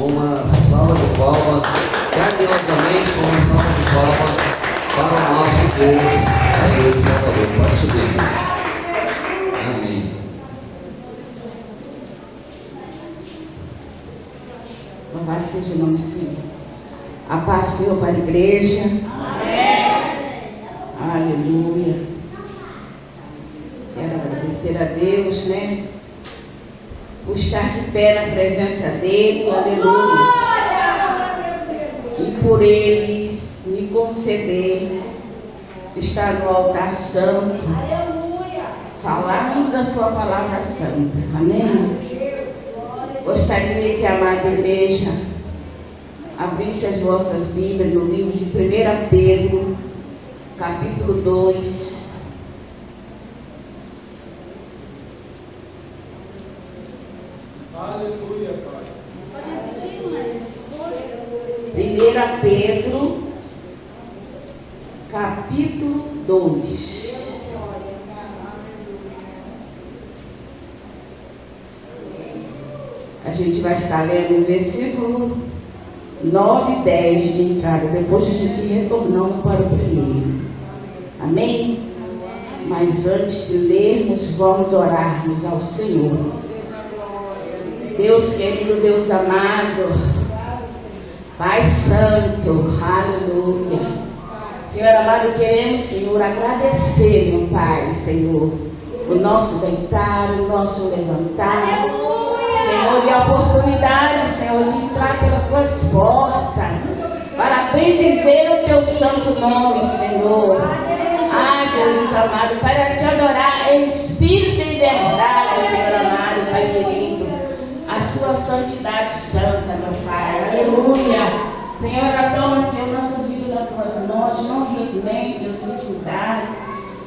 uma salva de palmas, carinhosamente com uma salva de palmas para o nosso Deus, Senhor e Salvador. Pode subir. Amém. Louvado seja o nome do Senhor. A paz do Senhor para a igreja. Amém. Aleluia. Quero agradecer a Deus, né? Por estar de pé na presença dEle. Aleluia. E por Ele me conceder estar no altar santo. Falando da sua palavra santa. Amém. Gostaria que a amada igreja abrisse as vossas Bíblias no livro de 1 Pedro, capítulo 2. Aleluia, Pai. 1 Pedro, capítulo 2. A gente vai estar lendo o versículo 9 e 10 de entrada. Depois a gente retornando para o primeiro. Amém? Mas antes de lermos, vamos orarmos ao Senhor. Deus querido, Deus amado, Pai Santo, aleluia. Senhor amado, queremos, Senhor, agradecer, meu Pai, Senhor, o nosso deitar, o nosso levantar, Senhor, e a oportunidade, Senhor, de entrar pelas tuas portas, para bendizer o teu santo nome, Senhor. Ah, Jesus amado, para te adorar em espírito e verdade, Senhor amado, Pai querido, a sua santidade santa, meu Pai, aleluia. Senhor, toma, Senhor, nossas vidas nas tuas mãos, nossas mentes, os nossos lugares.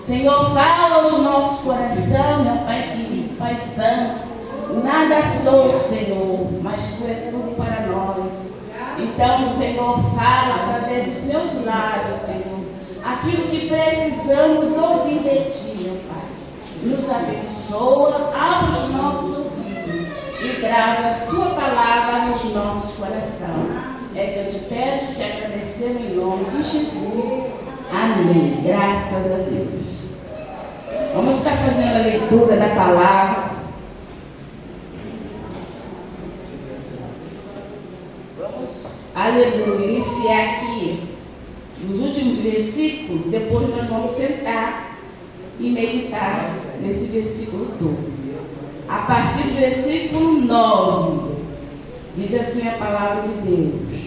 Senhor, fala aos nossos corações, meu Pai querido, Pai santo. Nada sou, Senhor, mas Tu é tudo para nós. Então, Senhor, fala através dos meus lábios, Senhor, aquilo que precisamos ouvir de Ti, meu Pai. Nos abençoa, abre os nossos ouvidos e grava a Sua palavra nos nossos corações. É que eu te peço, te agradecer em nome de Jesus. Amém. Graças a Deus. Vamos estar fazendo a leitura da palavra. Aleluia, iniciar aqui nos últimos versículos, depois nós vamos sentar e meditar nesse versículo todo. A partir do versículo 9, diz assim a palavra de Deus: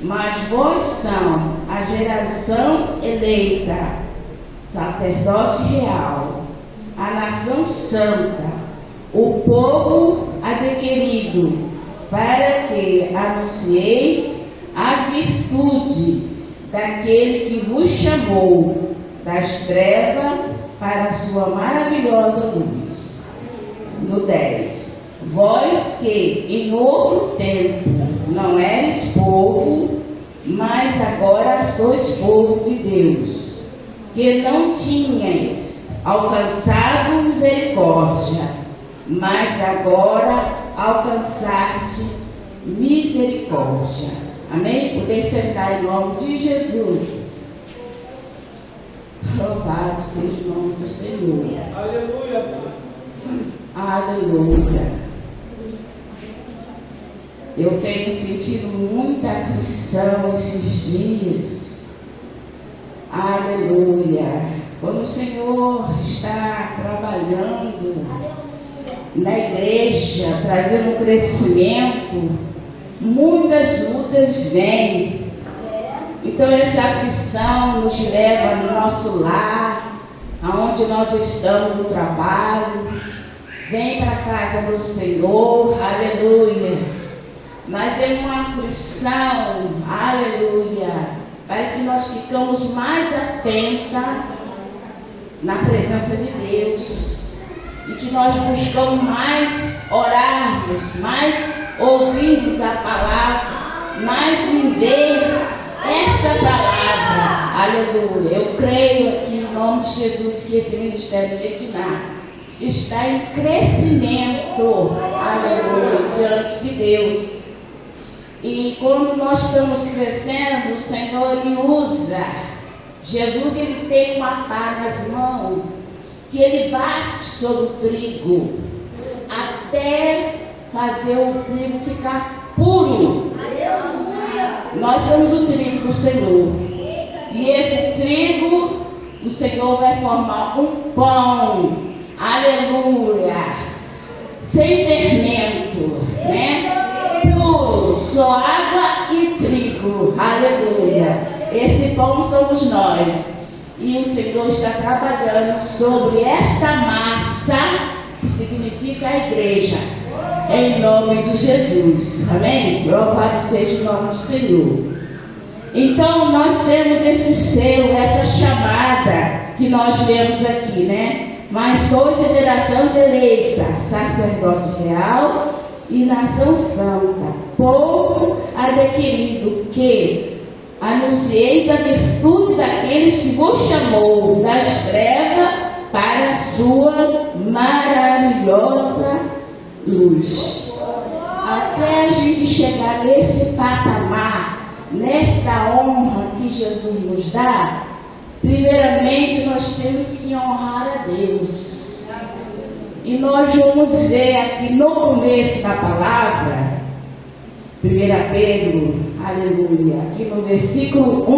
mas vós são a geração eleita, sacerdote real, a nação santa, o povo adquirido, para que anuncieis as virtudes daquele que vos chamou das trevas para a sua maravilhosa luz. No 10. Vós que em outro tempo não eres povo, mas agora sois povo de Deus, que não tinhais alcançado misericórdia, mas agora alcançar-te misericórdia. Amém? Poder sentar em nome de Jesus. Louvado seja o nome do Senhor. Aleluia. Aleluia. Eu tenho sentido muita aflição esses dias. Aleluia. Quando o Senhor está trabalhando na igreja, trazendo crescimento, muitas lutas vêm. Então essa aflição nos leva no nosso lar, aonde nós estamos no trabalho, vem para a casa do Senhor, aleluia. Mas é uma aflição, aleluia, para que nós ficamos mais atentas na presença de Deus. E que nós buscamos mais orarmos, mais ouvirmos a palavra, mais viver essa palavra. Aleluia. Eu creio aqui em nome de Jesus que esse ministério Equinar está em crescimento. Aleluia. Diante de Deus. E quando nós estamos crescendo, o Senhor Ele usa. Jesus Ele tem uma pá nas mãos, que Ele bate sobre o trigo, até fazer o trigo ficar puro. Nós somos o trigo do Senhor. E esse trigo, o Senhor vai formar um pão. Aleluia. Sem fermento, né? Puro, só água e trigo. Aleluia. Esse pão somos nós. E o Senhor está trabalhando sobre esta massa, que significa a igreja. Em nome de Jesus. Amém? Louvado seja o nome do Senhor. Então, nós temos esse selo, essa chamada que nós lemos aqui, né? Mas sois a geração eleita, sacerdote real e nação santa, povo adquirido, que anuncieis a virtude daqueles que vos chamou das trevas para a sua maravilhosa luz. Até a gente chegar nesse patamar, nesta honra que Jesus nos dá, primeiramente nós temos que honrar a Deus. E nós vamos ver aqui no começo da palavra, 1 Pedro, aleluia, aqui no versículo 1,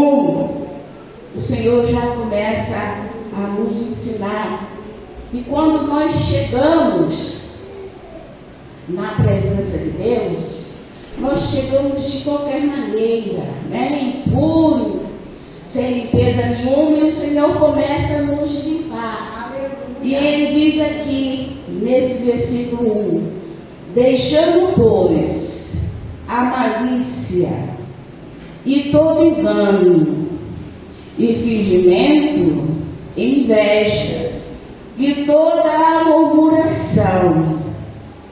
o Senhor já começa a nos ensinar que quando nós chegamos na presença de Deus, nós chegamos de qualquer maneira, né? Impuro, sem limpeza nenhuma, e o Senhor começa a nos limpar. E Ele diz aqui, nesse versículo 1, deixando, pois, a malícia e todo engano, e fingimento, inveja, e toda a murmuração,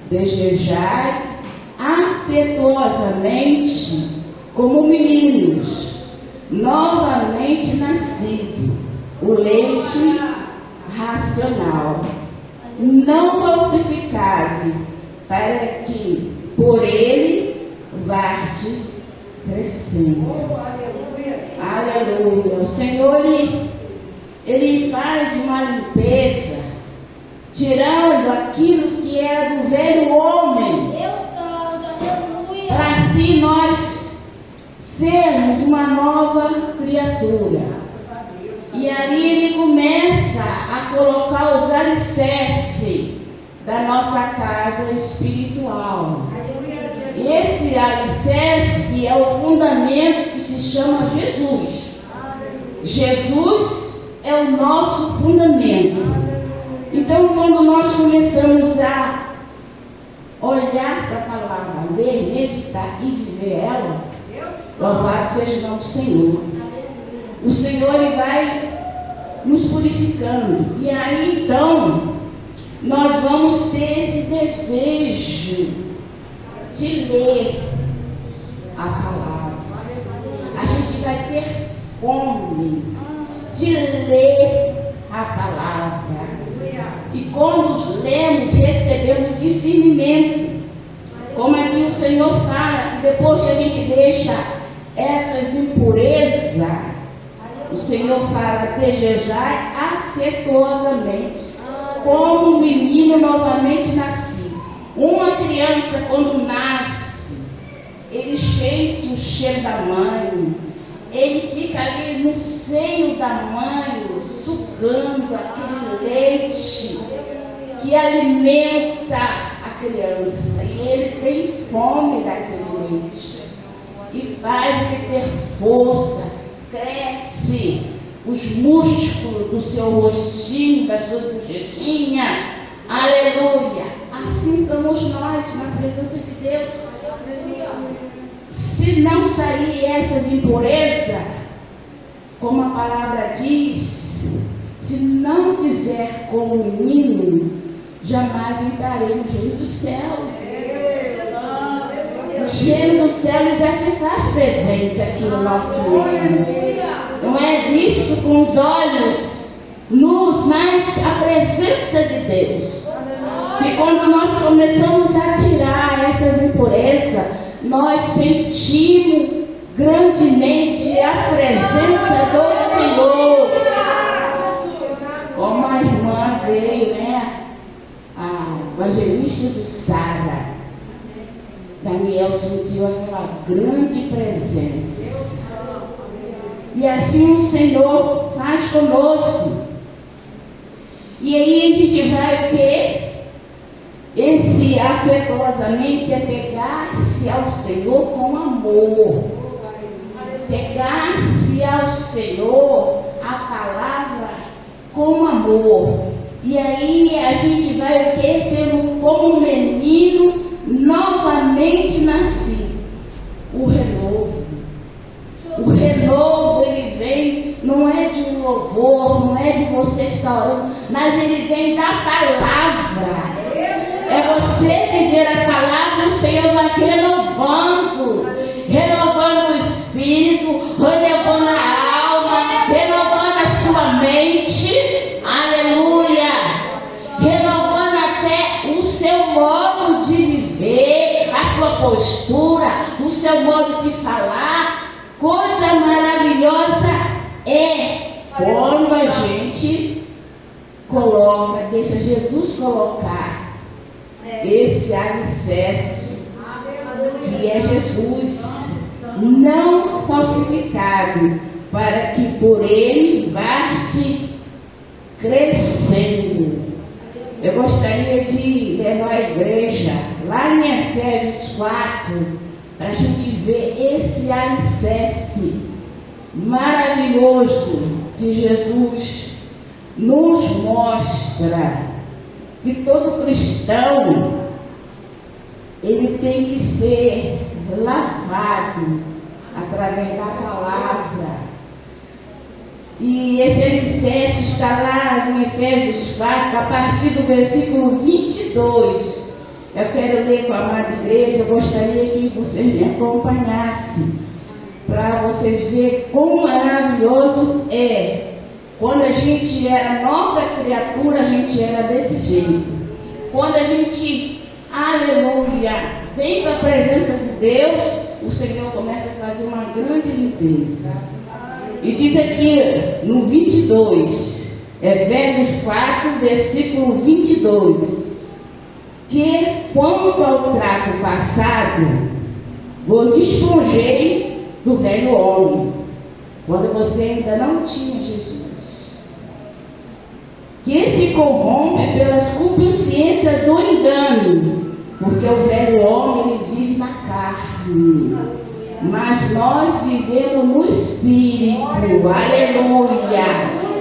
desejai afetuosamente como meninos, novamente nascido, o leite racional, não falsificado, para que por ele varde crescendo. Aleluia. O Senhor, ele faz uma limpeza, tirando aquilo que era do velho homem, para assim nós sermos uma nova criatura. E aí Ele começa a colocar os alicerces da nossa casa espiritual. E esse alicerce é o fundamento que se chama Jesus. Jesus é o nosso fundamento. Então, quando nós começamos a olhar para a palavra, ler, meditar e viver ela, louvado seja o nome do Senhor. O Senhor, Ele vai nos purificando. E aí, então, nós vamos ter esse desejo de ler a palavra. A gente vai ter fome de ler a palavra. E quando lemos, recebemos discernimento. Como aqui o Senhor fala, que depois que a gente deixa essas impurezas, o Senhor fala, desejai afetuosamente, como um menino novamente nascido. Uma criança, quando nasce, ele sente o cheiro da mãe, ele fica ali no seio da mãe, sugando aquele leite que alimenta a criança. E ele tem fome daquele leite. E faz ele ter força, cresce os músculos do seu rostinho, da sua bochechinha. Aleluia! Assim somos nós na presença de Deus. Se não sair essas impurezas, como a palavra diz, se não fizer como o menino, jamais entrarei no reino do céu. O reino do céu já se faz presente aqui no nosso reino. Não é visto com os olhos nus, mas a presença de Deus. E quando nós começamos a tirar essas impurezas, nós sentimos grandemente a presença do Senhor. Como a irmã veio, né? A evangelista Jussara, Daniel sentiu aquela grande presença. E assim o Senhor faz conosco. E aí a gente vai o quê? Esse afetuosamente é pegar-se ao Senhor com amor. Pegar-se ao Senhor, a palavra, com amor. E aí a gente vai o quê? Sendo como um menino novamente nascido. O renovo. O renovo, ele vem, não é de um louvor, não é de você estar orando, mas ele vem da palavra. É você viver a palavra, o Senhor vai renovando o espírito, renovando a alma, renovando a sua mente, aleluia, renovando até o seu modo de viver, a sua postura, o seu modo de falar. Coisa maravilhosa é quando a gente coloca, deixa Jesus colocar esse alicerce, que é Jesus, não falsificado, para que por ele vá-se crescendo. Eu gostaria de levar a igreja lá em Efésios 4, para a gente ver esse alicerce maravilhoso que Jesus nos mostra. Que todo cristão, ele tem que ser lavado através da palavra. E esse alicerce está lá em Efésios 4, a partir do versículo 22. Eu quero ler com a amada igreja, eu gostaria que vocês me acompanhassem, para vocês verem quão maravilhoso é. Quando a gente era nova criatura, a gente era desse jeito. Quando a gente, aleluia, vem para a presença de Deus, o Senhor começa a fazer uma grande limpeza. E diz aqui no 22, Efésios 4, versículo 22, que quanto ao trato passado, vos despojei do velho homem, quando você ainda não tinha Jesus, que se corrompe pela consciência do engano, porque o velho homem ele vive na carne, mas nós vivemos no Espírito, aleluia.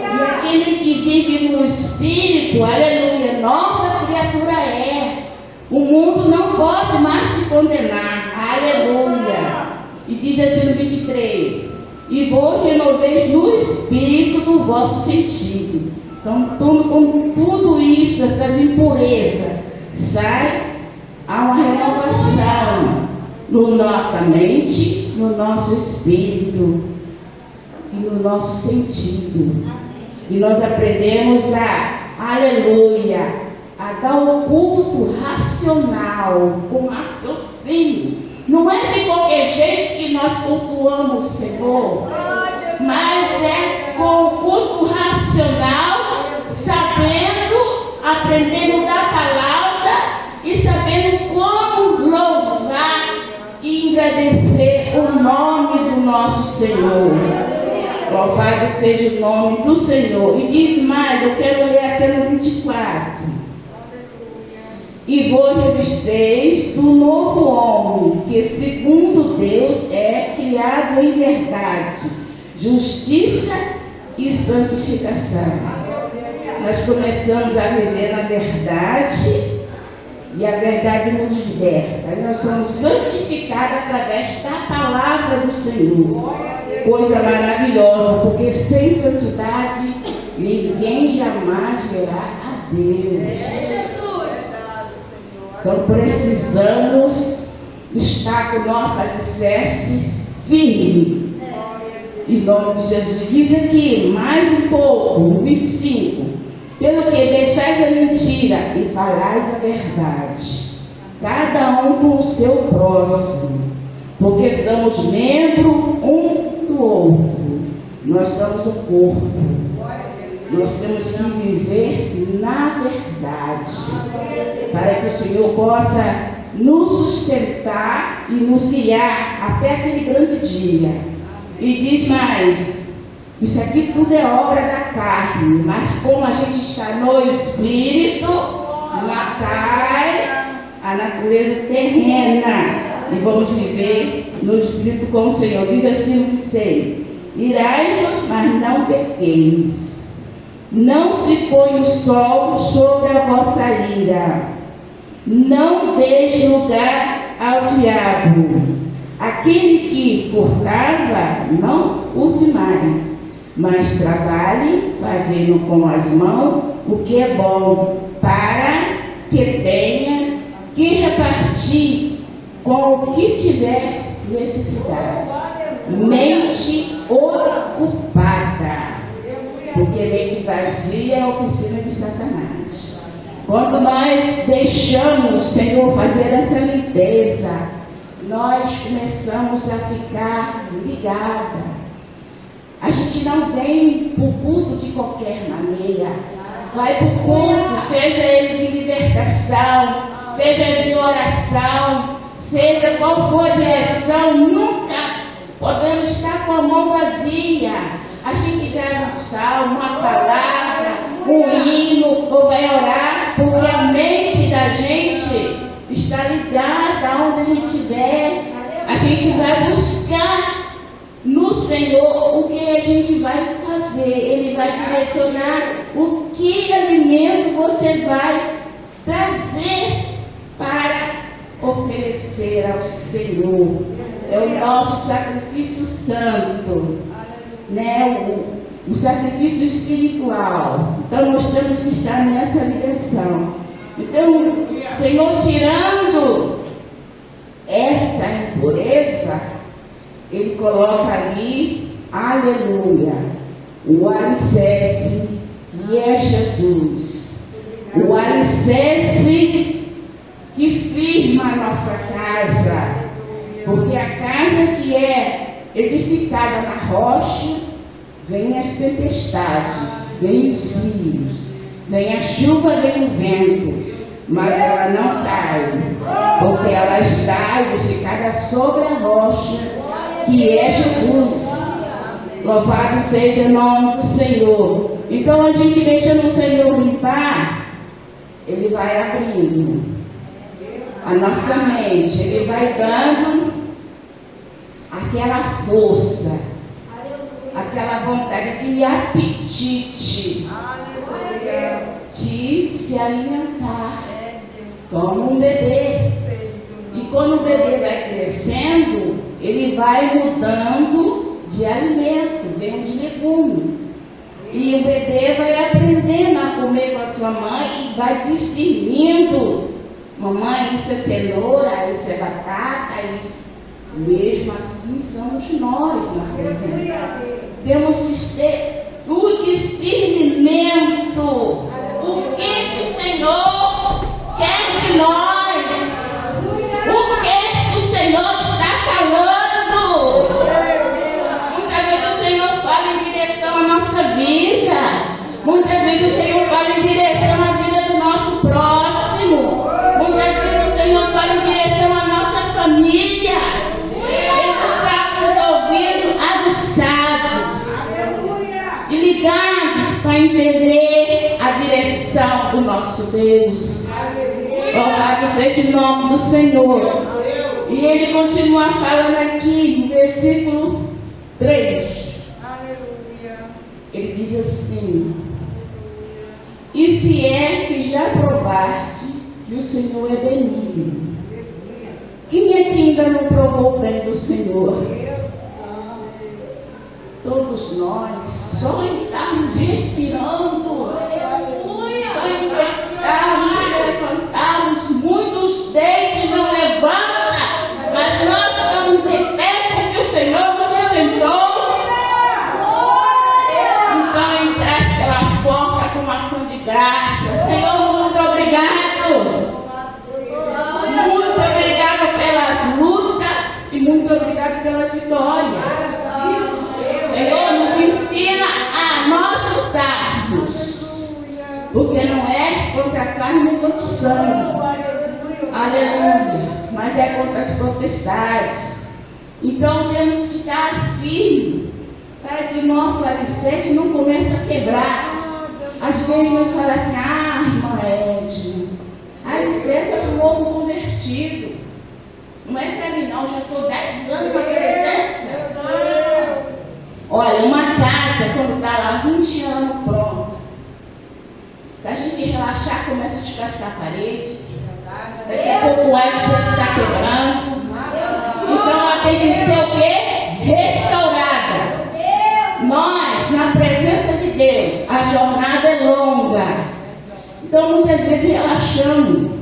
E aquele que vive no Espírito, aleluia, nova criatura é. O mundo não pode mais te condenar, aleluia. E diz assim no 23, e vos renoveis no Espírito do vosso sentido. Então, com tudo isso, essas impurezas, sai a uma renovação no nossa mente, no nosso espírito e no nosso sentido. E nós aprendemos aleluia, a dar o culto racional, com raciocínio. Não é de qualquer jeito que nós cultuamos o Senhor, mas é com o culto racional, sabendo, aprendendo da palavra e sabendo como louvar e agradecer o nome do nosso Senhor. Louvado seja o nome do Senhor. E diz mais, eu quero ler até no 24. E vos revesteis do novo homem, que segundo Deus é criado em verdade, justiça e santificação. Nós começamos a viver na verdade e a verdade nos liberta. Nós somos santificados através da palavra do Senhor. Coisa maravilhosa, porque sem santidade ninguém jamais verá a Deus. Então precisamos estar com o nosso alicerce firme. Em nome de Jesus. Diz aqui, mais um pouco, no 25. Pelo que deixais a mentira e falais a verdade, cada um com o seu próximo, porque somos membros um do outro. Nós somos o corpo. Nós temos que viver na verdade, para que o Senhor possa nos sustentar e nos guiar até aquele grande dia. E diz mais, isso aqui tudo é obra da carne, mas como a gente está no Espírito, matai a natureza terrena e vamos viver no Espírito com o Senhor. Diz assim no 6: irai-vos, mas não pequeis. Não se põe o sol sobre a vossa ira. Não deixe lugar ao diabo. Aquele que furtava, não furte mais, mas trabalhe, fazendo com as mãos o que é bom, para que tenha que repartir com o que tiver necessidade. Mente ocupada, porque mente vazia é a oficina de Satanás. Quando nós deixamos o Senhor fazer essa limpeza, nós começamos a ficar ligados. A gente não vem para o culto de qualquer maneira. Vai para o culto, seja ele de libertação, seja de oração, seja qual for a direção, nunca podemos estar com a mão vazia. A gente traz um salmo, uma palavra, um hino, ou vai orar, porque a mente da gente está ligada aonde a gente estiver. A gente vai buscar no Senhor o que a gente vai fazer. Ele vai direcionar o que alimento você vai trazer para oferecer ao Senhor. É o nosso sacrifício santo, né? O sacrifício espiritual. Então nós temos que estar nessa ligação. Então, Senhor, tirando esta impureza, Ele coloca ali, aleluia, o alicerce, que é Jesus. O alicerce que firma a nossa casa. Porque a casa que é edificada na rocha, vem as tempestades, vem os rios, vem a chuva, vem o vento, mas ela não cai, porque ela está edificada sobre a rocha, que é Jesus. Louvado seja o nome do Senhor. Então a gente deixando o Senhor limpar, Ele vai abrindo a nossa mente, Ele vai dando aquela força, aquela vontade, aquele apetite de se alimentar como um bebê. E quando o bebê vai crescendo, ele vai mudando de alimento, vem de legume. E o bebê vai aprendendo a comer com a sua mãe e vai discernindo: mamãe, isso é cenoura, isso é batata, isso. Mesmo assim somos nós na presença. Temos que ter o discernimento. O que o Senhor quer de nós? O que o Senhor está falando? Muitas vezes o Senhor fala em direção à nossa vida. Muitas vezes o Senhor fala em direção à vida do nosso próximo. Muitas vezes o Senhor fala em direção à nossa família. E ligados para entender a direção do nosso Deus. Louvado seja o nome do Senhor. E ele continua falando aqui no versículo 3. Ele diz assim: e se é que já provaste que o Senhor é benigno, quem é que ainda não provou o bem do Senhor? Todos nós, só em estarmos respirando, só em levantarmos, muitos deles não levantam, mas nós estamos de pé porque o Senhor nos sustentou. Então entraste pela porta com uma ação de graça. Senhor, muito obrigado. Muito obrigado pelas lutas e muito Muito obrigado pelas vitórias. Senhor, nos ensina a nós lutarmos. Porque não é contra a carne nem contra o sangue. Aleluia. Mas é contra as potestades. Então temos que ficar firmes para que o nosso alicerce não comece a quebrar. Às vezes nós falamos assim, irmã Edna, alicerce é para o novo convertido. Não é para mim não, já estou 10 anos com a presença. Olha, uma casa, quando está lá 20 anos pronta, se a gente relaxar, começa a descascar a parede. Daqui a pouco o alicerce está quebrando. Então ela tem que ser o quê? Restaurada. Nós, na presença de Deus, a jornada é longa. Então muitas vezes relaxamos.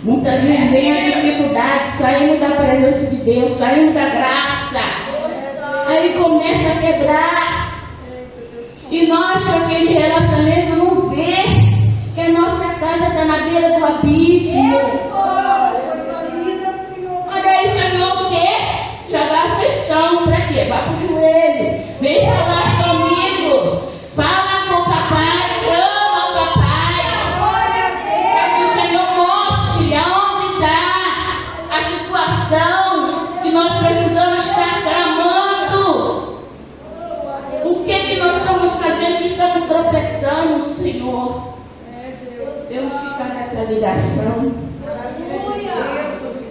Muitas vezes vem a dificuldade, saímos da presença de Deus, saímos da graça. Aí começa a quebrar. E nós, com aquele relaxamento, não vê que a nossa casa está na beira do abismo. Mas aí, Senhor, o quê? Jogar pressão. Para quê? Vai para o joelho. Vem falar comigo. Fala com o papai. Clama ao papai. Para que o Senhor mostre aonde está a situação que nós precisamos estar clamando. O que nós estamos fazendo que estamos tropeçando, Senhor? Temos que ficar nessa ligação.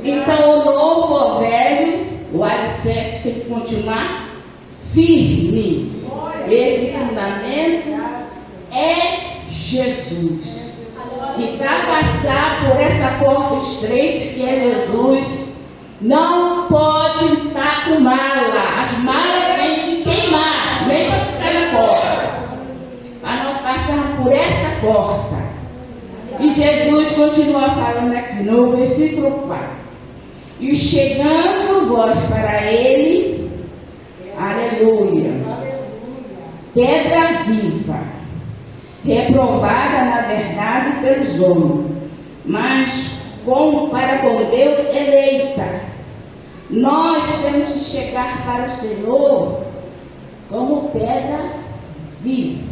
Então o novo ou o velho, o alicerce tem que continuar firme. Esse fundamento é Jesus. E para passar por essa porta estreita que é Jesus, não pode estar com mala. As malas têm que queimar, nem para ficar na porta. Para nós passarmos por essa porta. E Jesus continua falando aqui no versículo 4. E chegando vós para ele, aleluia, pedra viva, reprovada na verdade pelos homens, mas para com Deus eleita. Nós temos que chegar para o Senhor como pedra viva.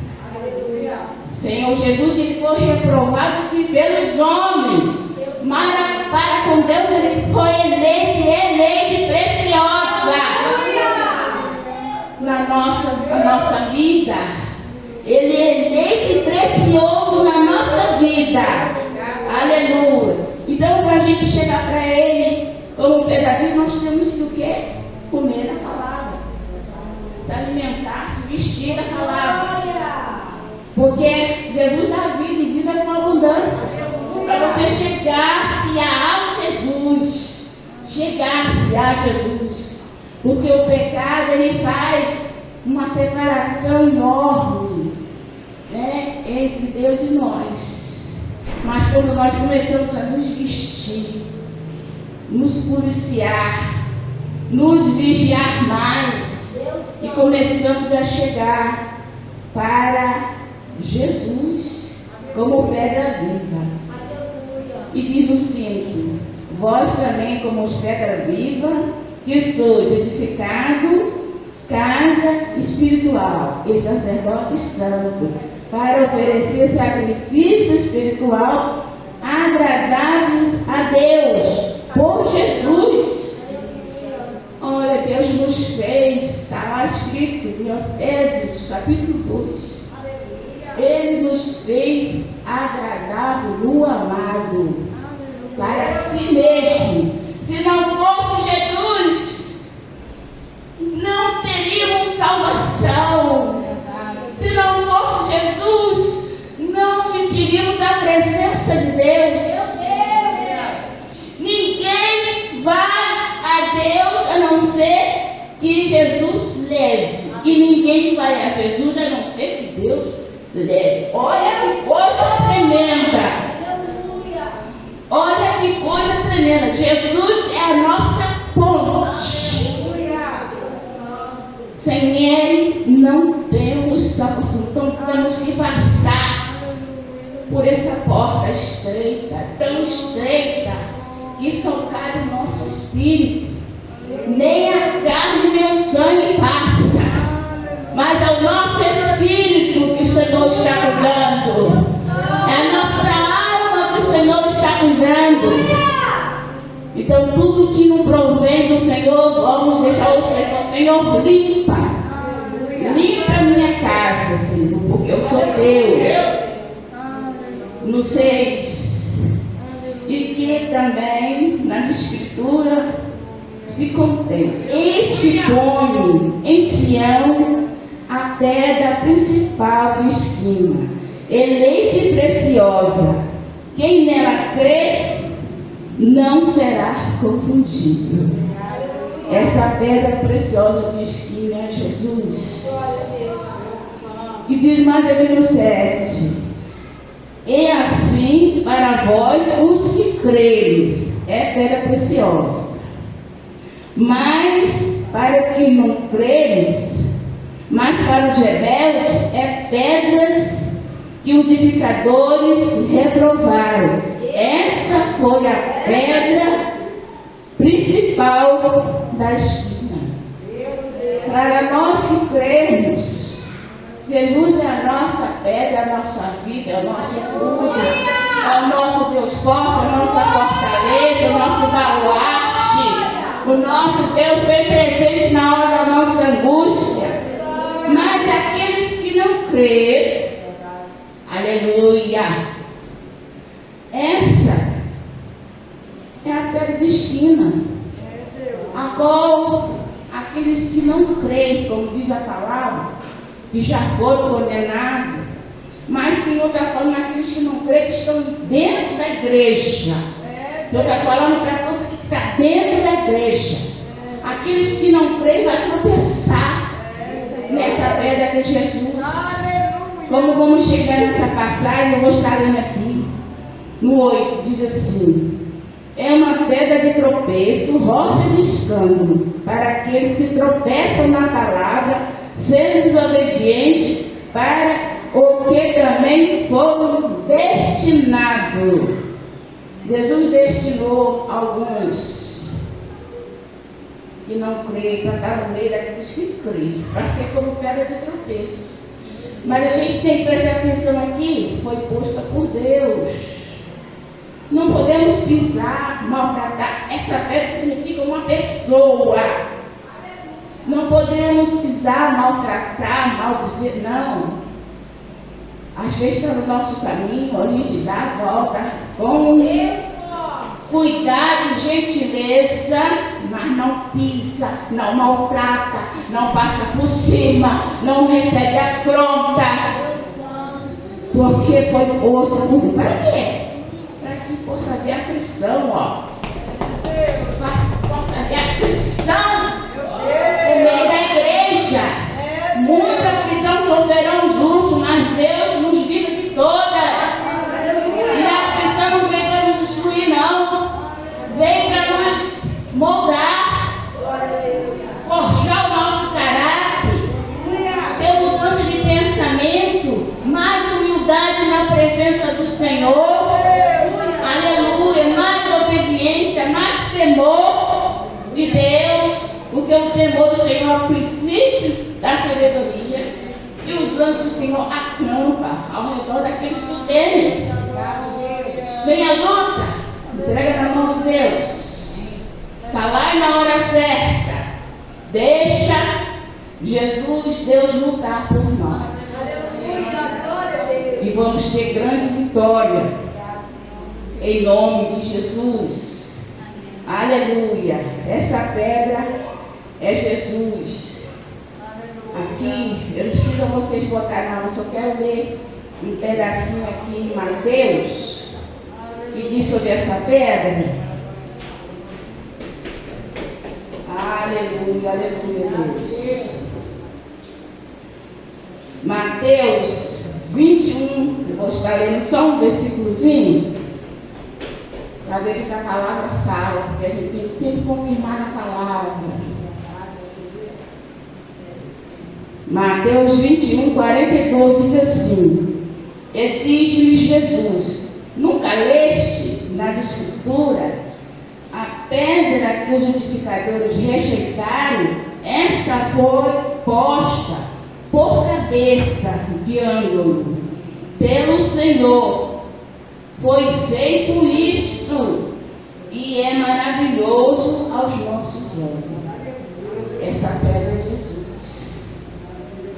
Senhor Jesus, ele foi reprovado sim pelos homens, mas para com Deus ele foi eleito e preciosa na nossa vida. Ele é eleito e precioso na nossa vida. Aleluia. Então, para a gente chegar para ele como pedra, nós temos que o quê? Comer a palavra, se alimentar, se vestir da palavra. Porque Jesus dá vida e vida com abundância. Para você chegar-se a Jesus. Chegar-se a Jesus. Porque o pecado, ele faz uma separação enorme, né, entre Deus e nós. Mas quando nós começamos a nos vestir, nos policiar, nos vigiar mais, e começamos a chegar para Jesus como pedra viva. E diz o 5: vós também como os pedra viva, que sois edificado casa espiritual e sacerdote santo, para oferecer sacrifício espiritual agradáveis a Deus por Jesus. Olha, Deus nos fez, está lá escrito em Efésios capítulo 2. Ele nos fez agradável no amado para si mesmo. Se não fosse Jesus, não teríamos salvação. Se não fosse Jesus, não sentiríamos a presença de Deus. Ninguém vai a Deus a não ser que Jesus leve. E ninguém vai a Jesus a não ser que Deus leve. Olha que coisa tremenda. Olha que coisa tremenda. Jesus é a nossa ponte. Sem Ele não temos salvação. Então temos que passar por essa porta estreita, tão estreita, que só cabe o nosso espírito. carne e o sangue passa, mas é o nosso espírito que o Senhor está cuidando. É a nossa alma que o Senhor está cuidando. Então tudo que não provém do Senhor, vamos deixar o Senhor limpa. Limpa a minha casa, Senhor, porque eu sou Deus. No 6. E que também nas Escrituras se contém. Eis que ponho em Sião a pedra principal de esquina, eleita e preciosa. Quem nela crê não será confundido. Essa pedra preciosa de esquina é Jesus. E diz mais aqui no 7: e assim para vós os que creres é pedra preciosa, mas para que não creres, mas para os rebeldes é pedras que os edificadores reprovaram. Essa foi a pedra principal da esquina. Para nós que cremos, Jesus é a nossa pedra, a nossa vida, é o nosso escudo, é o nosso Deus forte, a nossa fortaleza, o nosso baluarte. O nosso Deus foi presente na hora da nossa angústia. Mas aqueles que não creem, aleluia, essa é a pedra de esquina, a qual aqueles que não creem, como diz a palavra, que já foram condenados, mas o Senhor está falando aqueles que não creem, que estão dentro da igreja. O Senhor está falando para você que está dentro da igreja. Aqueles que não creem vão tropeçar nessa pedra de Jesus. Como vamos chegar nessa passagem, eu vou estar lendo aqui. No 8, diz assim: é uma pedra de tropeço, rocha de escândalo, para aqueles que tropeçam na palavra, sendo desobedientes, para o que também foram destinados. Jesus destinou alguns que não creem para estar no meio daqueles que creem, para ser como pedra de tropeço. Mas a gente tem que prestar atenção aqui, foi posta por Deus. Não podemos pisar, maltratar. Essa pedra significa uma pessoa. Não podemos pisar, maltratar, maldizer, não. Às vezes está no nosso caminho, a gente dá a volta com cuidado e gentileza, mas não pisa, não maltrata, não passa por cima, não recebe afronta. Porque foi posto por Deus. Para quê? Para que possa haver aflição, ó. Possa haver aflição no meio da igreja. Muita aflição sofrerão os justos, mas Deus nos livra de todas. E a aflição não vem para nos destruir, não. Vem para nos moldar, forjar o nosso caráter, ter mudança de pensamento, mais humildade na presença do Senhor. Aleluia, mais obediência, mais temor de Deus, porque o temor do Senhor é o princípio da sabedoria, e os anjos do Senhor acampam ao redor daqueles que o temem. Vem a luta, entrega na mão de Deus, calar na hora certa, deixa Jesus, Deus lutar por nós, e vamos ter grande vitória, em nome de Jesus. Aleluia. Essa pedra é Jesus. Aqui, eu não preciso vocês botar não, eu só quero ler um pedacinho aqui em Mateus, que diz sobre essa pedra. Aleluia, aleluia, Deus. Mateus 21, eu vou estar lendo só um versículozinho, para ver o que a palavra fala, porque a gente tem que sempre confirmar a palavra. Mateus 21, 42 diz assim: e diz-lhe Jesus: nunca leste nas Escrituras a pedra que os edificadores rejeitaram? Essa esta foi posta por cabeça de ângulo pelo Senhor. Foi feito isto e é maravilhoso aos nossos olhos. Essa pedra é Jesus.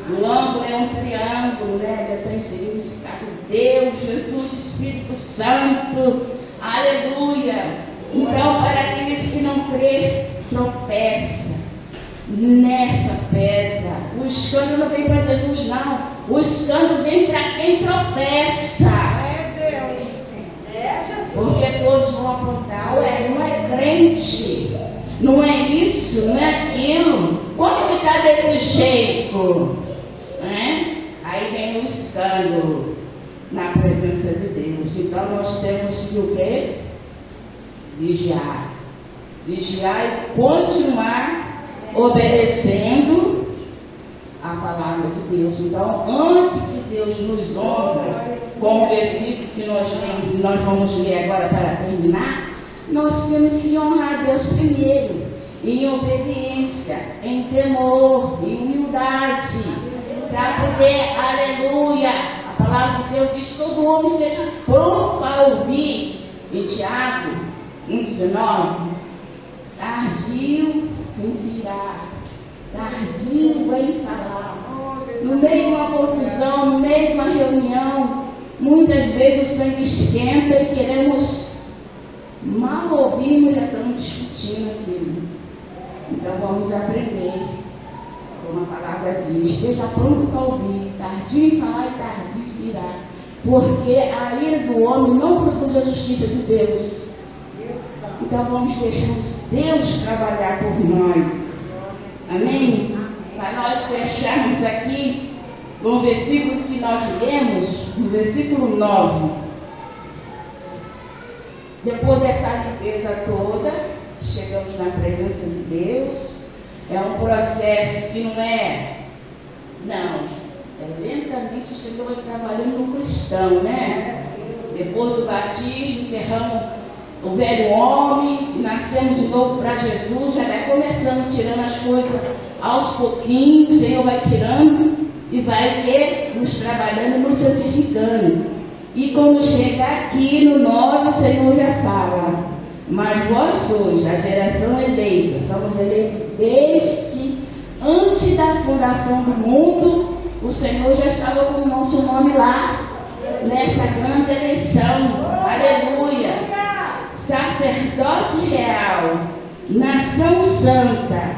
O ângulo é um triângulo, né? Já tem significado Deus, Jesus, Espírito Santo. Aleluia. Então, para aqueles que não crê, tropeça nessa pedra. O escândalo não vem para Jesus, não. O escândalo vem para quem tropeça. Porque todos vão apontar, ué, não é crente, não é isso, não é aquilo. Como que está desse jeito? Aí vem o escândalo na presença de Deus. Então nós temos que o quê? Vigiar. Vigiar e continuar obedecendo a palavra de Deus. Então, antes que Deus nos honra, como o versículo que nós vamos ler agora para terminar, nós temos que honrar Deus primeiro, em obediência, em temor, em humildade, para poder, aleluia, a palavra de Deus diz: todo homem esteja pronto para ouvir. Em Tiago 1,19, tardio em se irar, tardio em falar. No meio de uma confusão, no meio de uma reunião, muitas vezes o sangue esquenta e queremos mal ouvir, mas já estamos discutindo aquilo. Então vamos aprender, como a palavra diz: esteja pronto para ouvir, tardio em falar e tardio em se irar, porque a ira do homem não produz a justiça de Deus. Então vamos deixar Deus trabalhar por nós. Amém? Para nós fecharmos aqui com o versículo que nós lemos, no versículo 9. Depois dessa limpeza toda, chegamos na presença de Deus. É um processo que não é lentamente o Senhor vai trabalhando no cristão, né? Depois do batismo, enterramos o velho homem, nascemos de novo para Jesus, já vai começando, tirando as coisas aos pouquinhos. O Senhor vai tirando e vai nos trabalhando, nos santificando. E quando chegar aqui no 9, o Senhor já fala: mas vós sois a geração eleita, somos eleitos desde antes da fundação do mundo. O Senhor já estava com o nosso nome lá, nessa grande eleição. Aleluia! Sacerdote real, nação santa,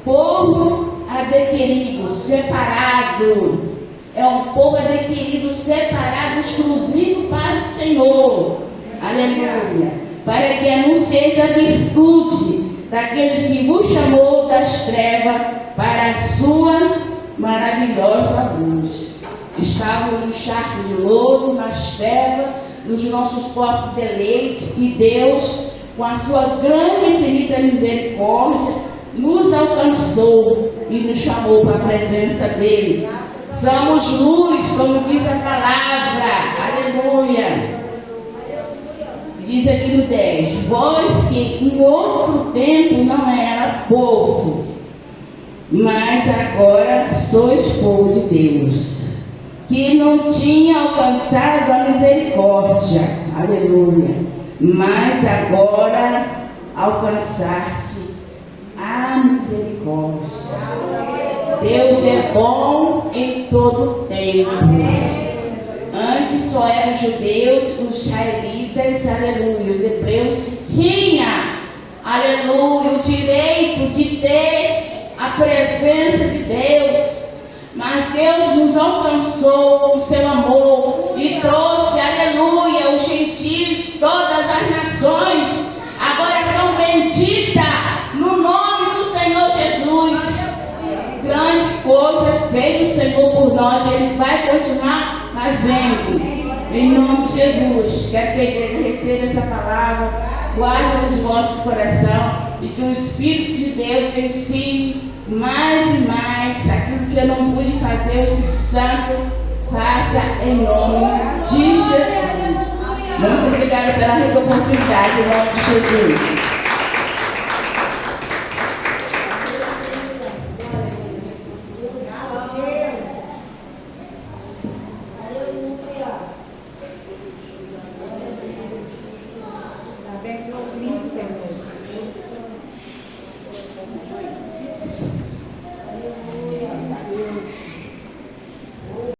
povo adquirido, separado. É um povo adquirido, separado, exclusivo para o Senhor. Aleluia! Para que anuncieis a virtude daqueles que vos chamou das trevas para a sua maravilhosa luz. Estavam no charco de lodo, nas trevas, nos nossos próprios deleites, e Deus, com a sua grande e infinita misericórdia, nos alcançou e nos chamou para a presença dele. Somos luz, como diz a palavra. Aleluia! Diz aqui no 10: vós que em outro tempo não era povo, mas agora sois povo de Deus, que não tinha alcançado a misericórdia. Aleluia! Mas agora alcançaste a misericórdia. Deus é bom em todo tempo. Antes só eram judeus, os israelitas, aleluia, os hebreus que tinham, aleluia, o direito de ter a presença de Deus. Mas Deus nos alcançou com o seu amor e trouxe, aleluia, os gentios, todas as nações, agora são benditas no nome do Senhor Jesus. Grande coisa fez o Senhor por nós, Ele vai continuar fazendo, em nome de Jesus. Quero que a igreja receba essa palavra, guarde nos vossos corações, e que o Espírito de Deus ensine mais e mais aquilo que eu não pude fazer. O Espírito Santo faça em nome de Jesus. Muito obrigada pela rica oportunidade, em nome de Jesus. Tecnolícia,